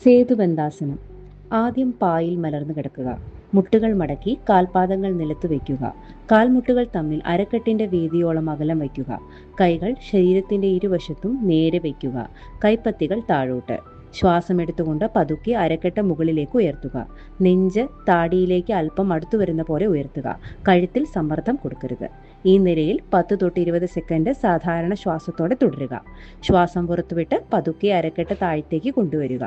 സേതുബന്ധാസനം. ആദ്യം പായിൽ മലർന്നു കിടക്കുക. മുട്ടുകൾ മടക്കി കാൽപാദങ്ങൾ നിലത്ത് വയ്ക്കുക. കാൽമുട്ടുകൾ തമ്മിൽ അരക്കെട്ടിന്റെ വീതിയോളം അകലം വയ്ക്കുക. കൈകൾ ശരീരത്തിന്റെ ഇരുവശത്തും നേരെ വയ്ക്കുക. കൈപ്പത്തികൾ താഴോട്ട്. ശ്വാസമെടുത്തുകൊണ്ട് പതുക്കെ അരക്കെട്ട് മുകളിലേക്ക് ഉയർത്തുക. നെഞ്ച് താടിയിലേക്ക് അല്പം അടുത്തു വരുന്ന പോലെ ഉയർത്തുക. കഴുത്തിൽ സമ്മർദ്ദം കൊടുക്കരുത്. ഈ നിലയിൽ 10 തൊട്ട് 20 സെക്കൻഡ് സാധാരണ ശ്വാസത്തോടെ തുടരുക. ശ്വാസം പുറത്തുവിട്ട് പതുക്കെ അരക്കെട്ട് താഴത്തേക്ക് കൊണ്ടുവരിക.